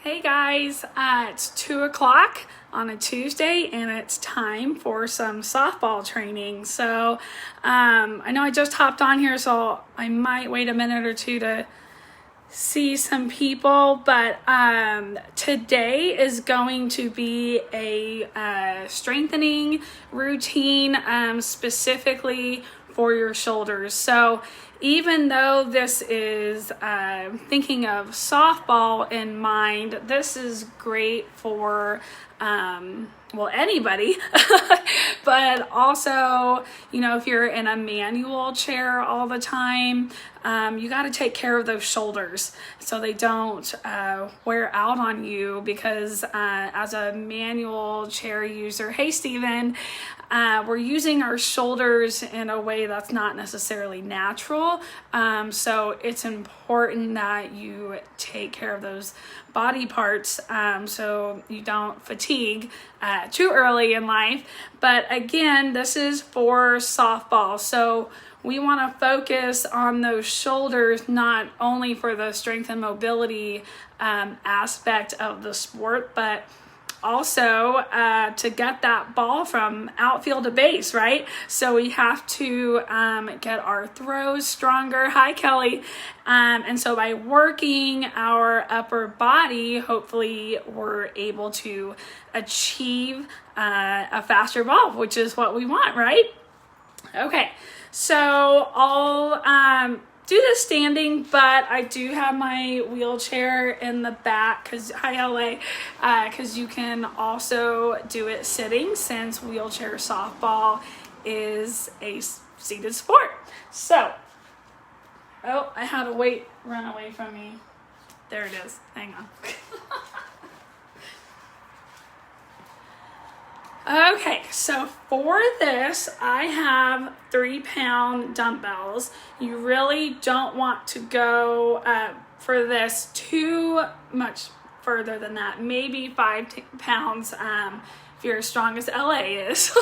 Hey guys, it's 2 o'clock on a Tuesday and it's time for some softball training. So I know I just hopped on here, so I might wait a minute or two to see some people, but today is going to be a strengthening routine specifically for your shoulders. So even though this is thinking of softball in mind, this is great for anybody, but also, if you're in a manual chair all the time, you got to take care of those shoulders so they don't wear out on you, because as a manual chair user, hey Steven, we're using our shoulders in a way that's not necessarily natural. So it's important that you take care of those body parts so you don't fatigue too early in life. But again, this is for softball. So we want to focus on those shoulders, not only for the strength and mobility aspect of the sport, but also to get that ball from outfield to base, right? So we have to get our throws stronger. Hi, Kelly. And so by working our upper body, hopefully we're able to achieve a faster ball, which is what we want, right? Okay, so I'll do this standing, but I do have my wheelchair in the back because you can also do it sitting, since wheelchair softball is a seated sport. So, I had a weight run away from me. There it is. Hang on. Okay, so for this, I have 3-pound dumbbells. You really don't want to go for this too much further than that. Maybe 5 pounds if you're as strong as LA is.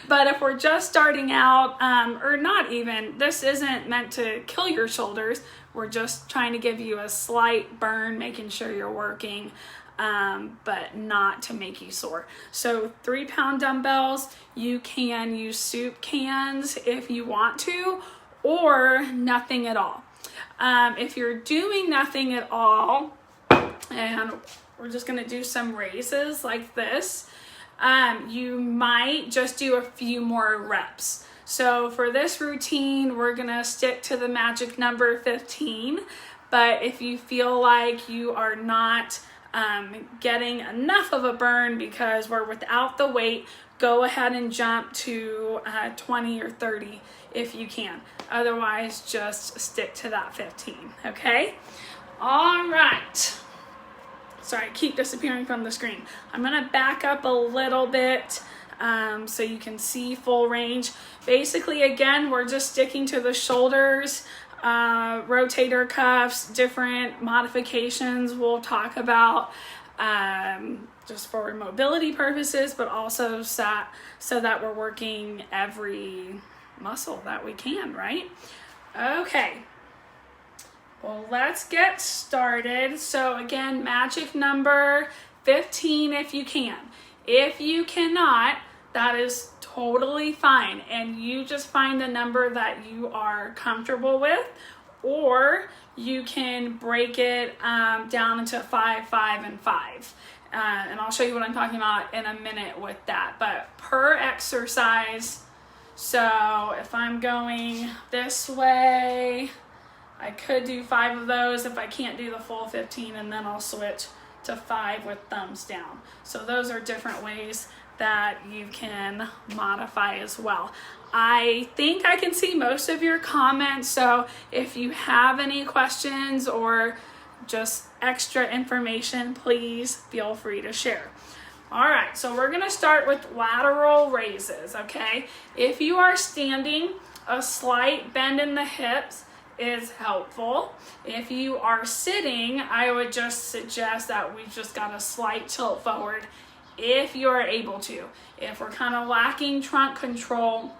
But if we're just starting out, or not even, this isn't meant to kill your shoulders. We're just trying to give you a slight burn, making sure you're working. But not to make you sore. So 3-pound dumbbells, you can use soup cans if you want to, or nothing at all. If you're doing nothing at all, and we're just gonna do some raises like this, you might just do a few more reps. So for this routine, we're gonna stick to the magic number 15, but if you feel like you are not getting enough of a burn because we're without the weight, go ahead and jump to 20 or 30 if you can. Otherwise, just stick to that 15, okay? All right. Sorry, I keep disappearing from the screen. I'm gonna back up a little bit so you can see full range. Basically, again, we're just sticking to the shoulders, rotator cuffs, different modifications we'll talk about just for mobility purposes, but also so that we're working every muscle that we can, right? Okay, well, let's get started. So again, magic number 15 if you can. If you cannot, that is totally fine, and you just find the number that you are comfortable with, or you can break it down into 5, 5, and 5. And I'll show you what I'm talking about in a minute with that. But per exercise, so if I'm going this way, I could do 5 of those if I can't do the full 15, and then I'll switch to 5 with thumbs down. So those are different ways that you can modify as well. I think I can see most of your comments, so if you have any questions or just extra information, please feel free to share. All right, so we're gonna start with lateral raises, okay? If you are standing, a slight bend in the hips is helpful. If you are sitting, I would just suggest that we've just got a slight tilt forward if you're able to. If we're kind of lacking trunk control,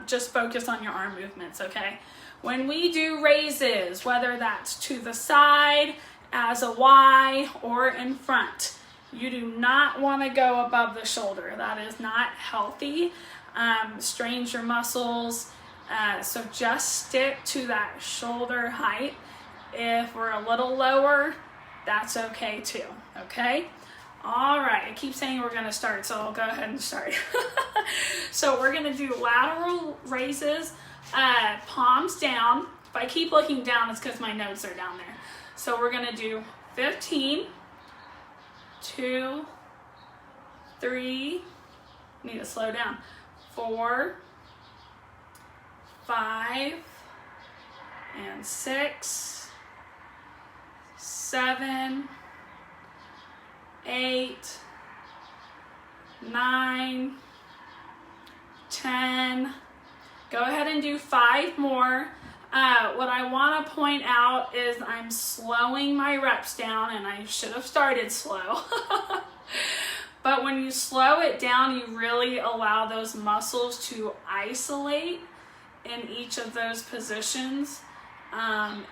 just focus on your arm movements, okay? When we do raises, whether that's to the side as a Y or in front. You do not want to go above the shoulder. That is not healthy. Strains your muscles. So just stick to that shoulder height. If we're a little lower, that's okay too, okay? All right, I keep saying we're gonna start, so I'll go ahead and start. So we're gonna do lateral raises, palms down. If I keep looking down, it's because my notes are down there. So we're gonna do 15, 2, 3, need to slow down, 4, 5, and 6, 7, 8, 9, 10. Go ahead and do 5 more. What I want to point out is I'm slowing my reps down, and I should have started slow. But when you slow it down, you really allow those muscles to isolate in each of those positions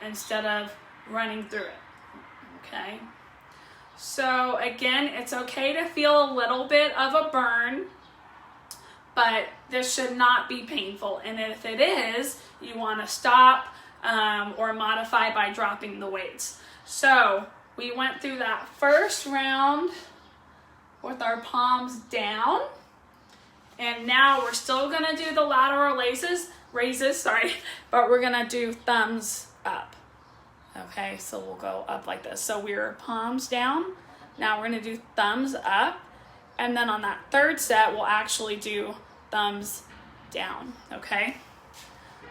instead of running through it, okay? So again, it's okay to feel a little bit of a burn, but this should not be painful. And if it is, you want to stop or modify by dropping the weights. So we went through that first round with our palms down. And now we're still gonna do the lateral raises, but we're gonna do thumbs up. Okay, so we'll go up like this. So we're palms down. Now we're gonna do thumbs up. And then on that third set, we'll actually do thumbs down, okay?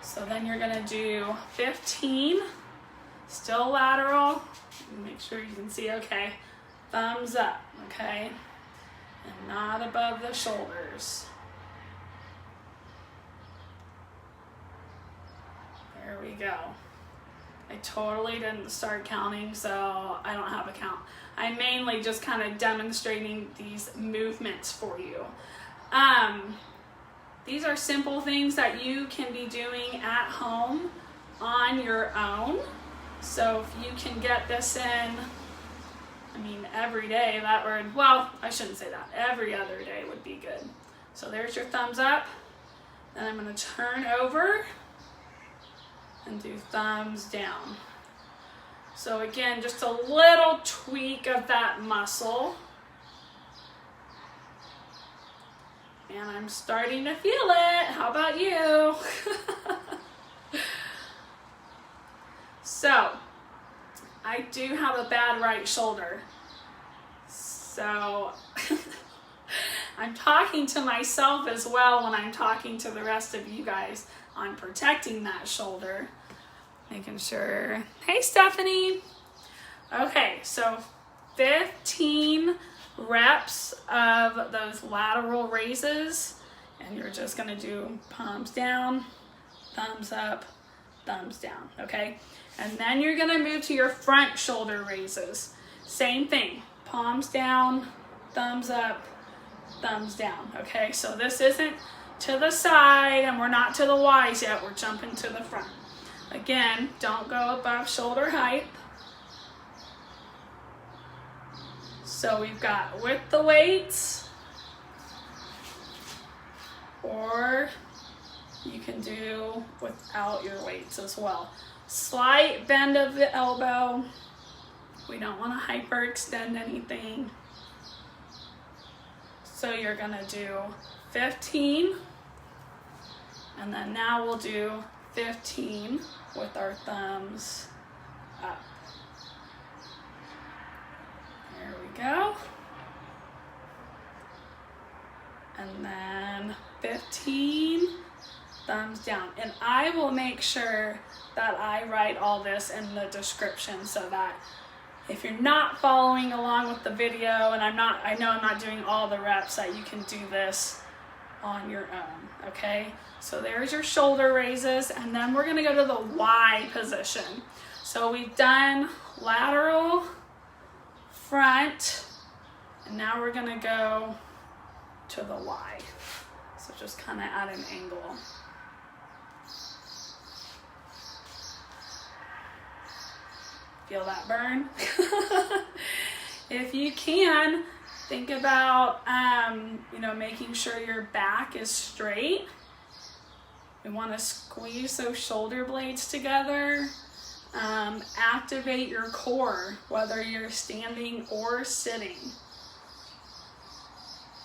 So then you're gonna do 15, still lateral. Make sure you can see, okay? Thumbs up, okay? And not above the shoulders. There we go. I totally didn't start counting, so I don't have a count. I'm mainly just kind of demonstrating these movements for you. These are simple things that you can be doing at home on your own. So if you can get this in, I mean, every day, that would, well, I shouldn't say that. Every other day would be good. So there's your thumbs up. Then I'm going to turn over and do thumbs down. So again, just a little tweak of that muscle. And I'm starting to feel it. How about you? So, I do have a bad right shoulder. So, I'm talking to myself as well when I'm talking to the rest of you guys on protecting that shoulder. Making sure. Hey, Stephanie. Okay, so 15 reps of those lateral raises, and you're just gonna do palms down, thumbs up, thumbs down, okay? And then you're gonna move to your front shoulder raises. Same thing, palms down, thumbs up, thumbs down, okay? So this isn't to the side, and we're not to the Y's yet, we're jumping to the front. Again, don't go above shoulder height. So we've got with the weights, or you can do without your weights as well. Slight bend of the elbow. We don't want to hyperextend anything. So you're gonna do 15, and then now we'll do 15 with our thumbs up. There we go. And then 15, thumbs down. And I will make sure that I write all this in the description so that if you're not following along with the video, and I know I'm not doing all the reps, that you can do this on your own, okay? So there's your shoulder raises, and then we're gonna go to the Y position. So we've done lateral, front, and now we're gonna go to the Y. So just kind of at an angle. Feel that burn? If you can, think about, making sure your back is straight. We want to squeeze those shoulder blades together. Activate your core, whether you're standing or sitting.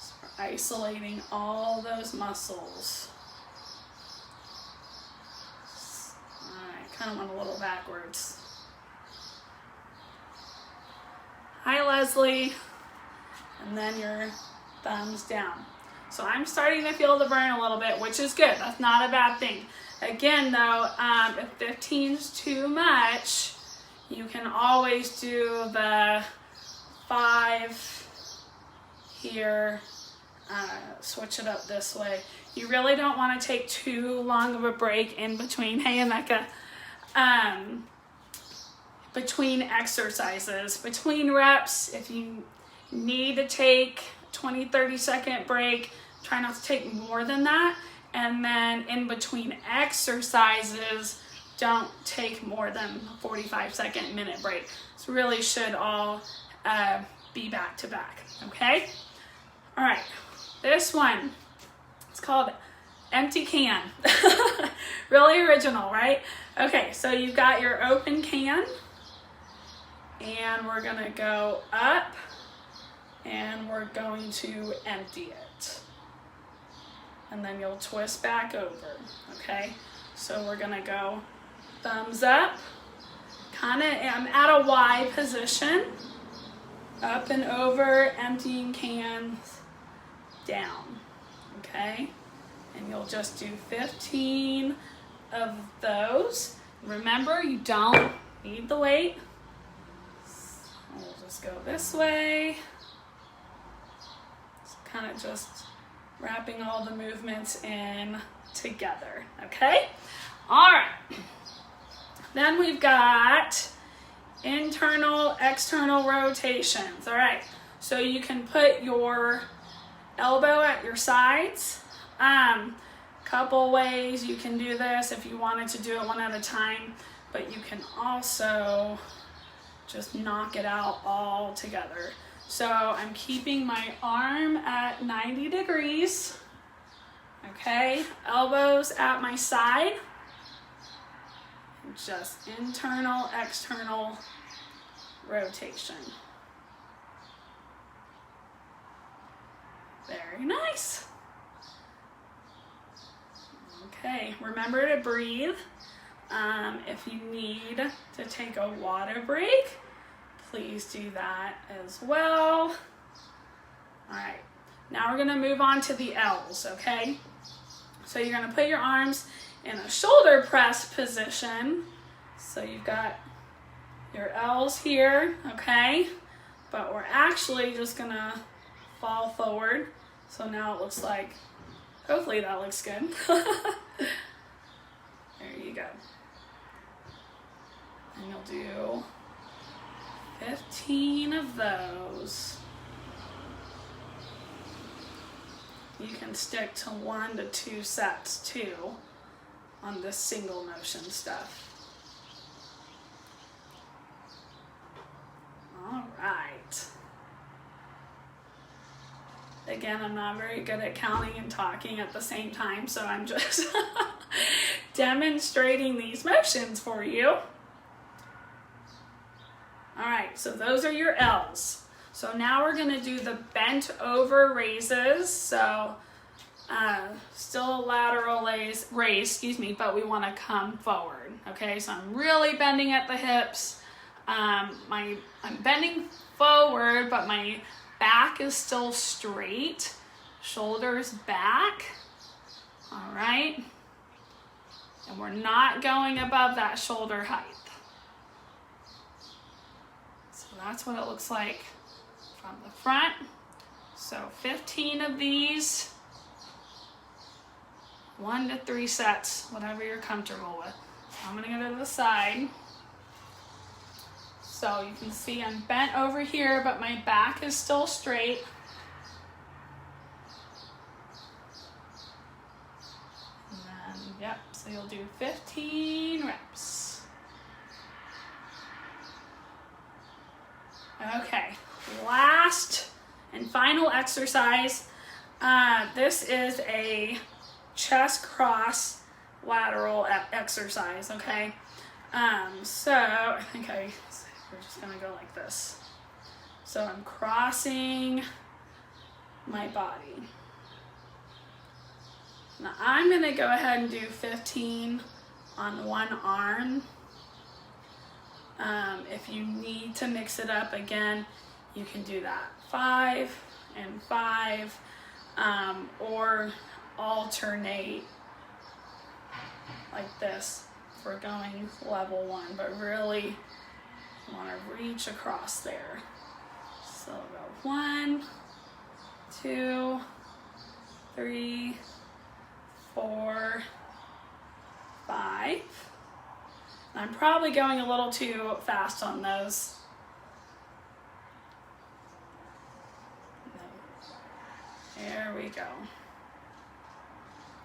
So we're isolating all those muscles. All right, kind of went a little backwards. Hi, Leslie. And then your thumbs down. So I'm starting to feel the burn a little bit, which is good. That's not a bad thing. Again, though, if 15 is too much, you can always do the 5 here, switch it up this way. You really don't want to take too long of a break in between. Hey, Emeka. Between exercises, between reps, if you need to take 20-30 second break, try not to take more than that. And then in between exercises, don't take more than 45-second minute break. This really should all be back to back, okay? All right, this one, it's called empty can. Really original, right? Okay, so you've got your open can, and we're gonna go up, and we're going to empty it. And then you'll twist back over, okay? So we're gonna go thumbs up, I'm at a Y position, up and over, emptying cans, down, okay? And you'll just do 15 of those. Remember, you don't need the weight. We'll just go this way. It's kind of just wrapping all the movements in together, okay? All right. Then we've got internal, external rotations. All right, so you can put your elbow at your sides. Couple ways you can do this if you wanted to do it one at a time, but you can also just knock it out all together. So I'm keeping my arm at 90 degrees, okay? Elbows at my side. Just internal, external rotation. Very nice. Okay, remember to breathe. If you need to take a water break, please do that as well. All right, now we're gonna move on to the L's, okay? So you're gonna put your arms in a shoulder press position. So you've got your L's here, okay? But we're actually just gonna fall forward. So now it looks like, hopefully that looks good. There you go. And you'll do 15 of those. You can stick to 1 to 2 sets too on this single motion stuff. All right. Again, I'm not very good at counting and talking at the same time, so I'm just demonstrating these motions for you. All right, so those are your L's. So now we're gonna do the bent over raises. So still a lateral raise, but we wanna come forward, okay? So I'm really bending at the hips. I'm bending forward, but my back is still straight. Shoulders back, all right? And we're not going above that shoulder height. So that's what it looks like from the front. So 15 of these, 1 to 3 sets, whatever you're comfortable with. I'm gonna go to the side. So you can see I'm bent over here, but my back is still straight. And then, yep, so you'll do 15 reps. last and final exercise. This is a chest cross lateral exercise, okay? So I think we're just gonna go like this. So I'm crossing my body. Now I'm gonna go ahead and do 15 on one arm. If you need to mix it up again, you can do that. 5 and 5, or alternate like this for going level 1, but really you want to reach across there. So go 1, 2, 3, 4, 5. I'm probably going a little too fast on those. There we go.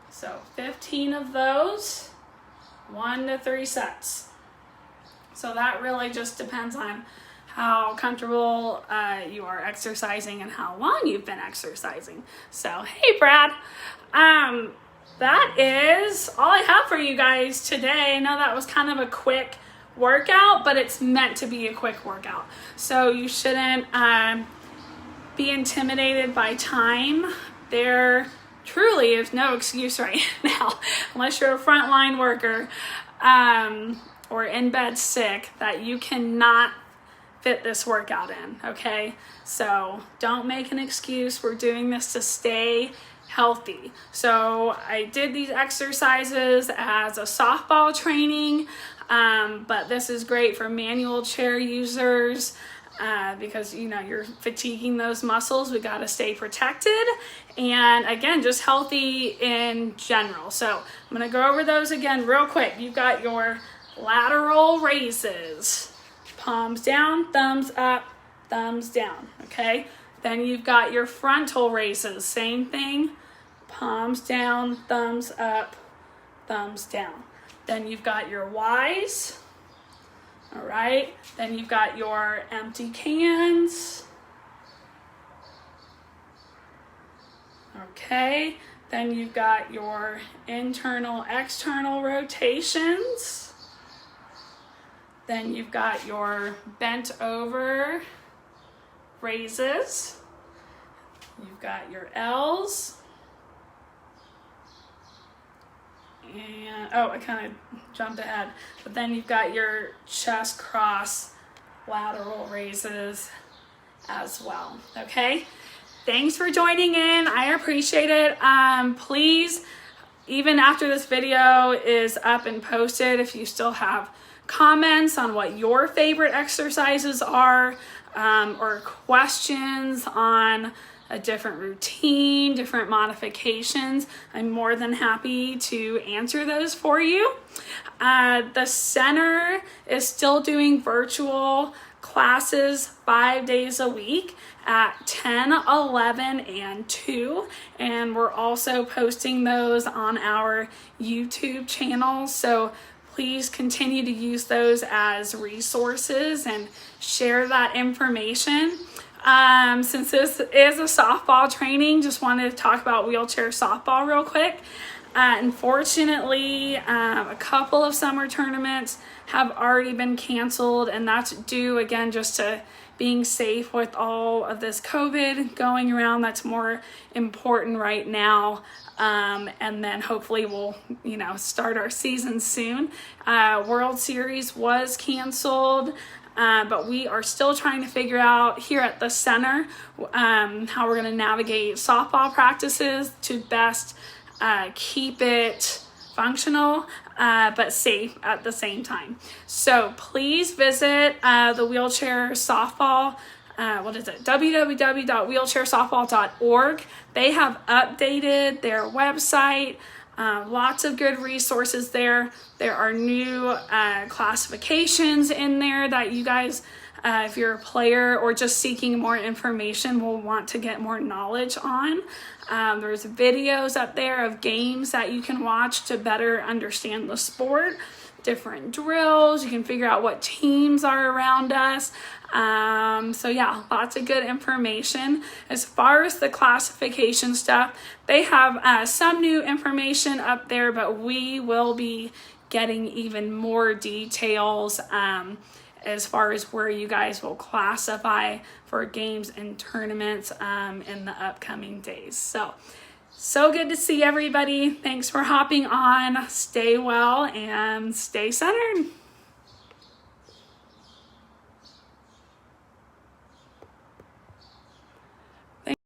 So 15 of those, 1 to 3 sets. So that really just depends on how comfortable you are exercising and how long you've been exercising. So, hey Brad, that is all I have for you guys today. I know that was kind of a quick workout, but it's meant to be a quick workout. So you shouldn't be intimidated by time. There truly is no excuse right now, unless you're a frontline worker or in bed sick, that you cannot fit this workout in, okay? So don't make an excuse. We're doing this to stay healthy. So I did these exercises as a softball training, but this is great for manual chair users because you know you're fatiguing those muscles. We got to stay protected, and again, just healthy in general. So I'm going to go over those again real quick. You've got your lateral raises, palms down, thumbs up, thumbs down, okay? Then you've got your frontal raises, same thing, palms down, thumbs up, thumbs down. Then you've got your Ys, all right? Then you've got your empty cans, okay? Then you've got your internal, external rotations. Then you've got your bent over raises. You've got your L's. And, oh, I kind of jumped ahead. But then you've got your chest cross lateral raises as well, okay? Thanks for joining in. I appreciate it. Please, even after this video is up and posted, if you still have comments on what your favorite exercises are, or questions on a different routine, different modifications, I'm more than happy to answer those for you. The center is still doing virtual classes 5 days a week at 10, 11, and 2. And we're also posting those on our YouTube channel. So please continue to use those as resources and share that information. Since this is a softball training, just wanted to talk about wheelchair softball real quick. Unfortunately, a couple of summer tournaments have already been canceled, and that's due again just to being safe with all of this COVID going around. That's more important right now. And then hopefully we'll, start our season soon. World Series was canceled. But we are still trying to figure out here at the center how we're going to navigate softball practices to best keep it functional but safe at the same time. So please visit the wheelchair softball. www.wheelchairsoftball.org. They have updated their website. Lots of good resources there. There are new classifications in there that you guys if you're a player or just seeking more information, will want to get more knowledge on. There's videos up there of games that you can watch to better understand the sport, different drills. You can figure out what teams are around us. So yeah, lots of good information. As far as the classification stuff, they have some new information up there, but we will be getting even more details as far as where you guys will classify for games and tournaments in the upcoming days. So good to see everybody. Thanks for hopping on. Stay well and stay centered.